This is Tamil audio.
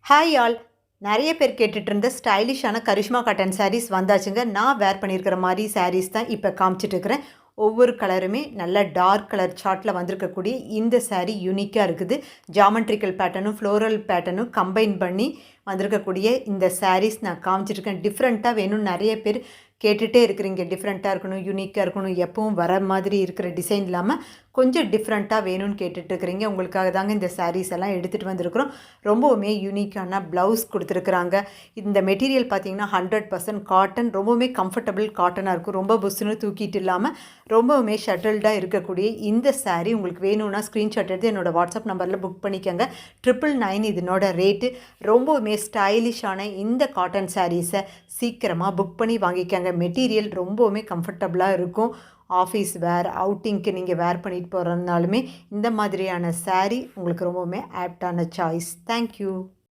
Hi all. நிறைய பேர் கேட்டுட்டு இருந்த ஸ்டைலிஷான கரிஷ்மா காட்டன் சாரீஸ் வந்தாச்சுங்க. நான் வேர் பண்ணியிருக்கிற மாதிரி சாரீஸ் தான் இப்போ காமிச்சிட்டு இருக்கிறேன். ஒவ்வொரு கலருமே நல்ல டார்க் கலர் சார்ட்டில் வந்திருக்கக்கூடிய இந்த சாரீ யூனிக்காக இருக்குது. ஜாமெட்ரிக்கல் பேட்டர்னும் ஃப்ளோரல் பேட்டர்னும் கம்பைன் பண்ணி வந்திருக்கக்கூடிய இந்த சாரீஸ் நான் காமிச்சிட்ருக்கேன். டிஃப்ரெண்ட்டாக வேணும்னு நிறைய பேர் கேட்டுகிட்டே இருக்கிறீங்க. டிஃப்ரெண்ட்டாக இருக்கணும், யூனிக்காக இருக்கணும், எப்பவும் வர மாதிரி இருக்கிற டிசைன் இல்லாமல் கொஞ்சம் டிஃப்ரெண்ட்டாக வேணும்னு கேட்டுட்ருக்கிறீங்க. உங்களுக்காக தாங்க இந்த சாரீஸ் எல்லாம் எடுத்துகிட்டு வந்திருக்கிறோம். ரொம்பவுமே யூனிக்கான ப்ளவுஸ் கொடுத்துருக்குறாங்க. இந்த மெட்டீரியல் பார்த்திங்கன்னா 100% காட்டன். ரொம்பவுமே கம்ஃபர்டபுள் காட்டனாக இருக்கும். ரொம்ப புஸ்ஸுன்னு தூக்கிட்டு இல்லாமல் ரொம்பவுமே ஷட்டில்டாக இருக்கக்கூடிய இந்த சாரீ உங்களுக்கு வேணும்னா ஸ்க்ரீன்ஷாட் எடுத்து என்னோடய வாட்ஸ்அப் நம்பரில் புக் பண்ணிக்கோங்க. 999 இதனோட ரேட்டு. ரொம்பவுமே ஸ்டைலிஷான இந்த காட்டன் சாரீஸை சீக்கிரமாக புக் பண்ணி வாங்கிக்கோங்க. மெட்டீரியல் ரொம்பவுமே கம்ஃபர்டபுளாக இருக்கும். ஆஃபீஸ் வேர், அவுட்டிங்க்கு நீங்கள் வேர் பண்ணிட்டு போகிறதுனாலுமே இந்த மாதிரியான சாரீ உங்களுக்கு ரொம்பவுமே ஆப்டான சாய்ஸ். தேங்க்யூ.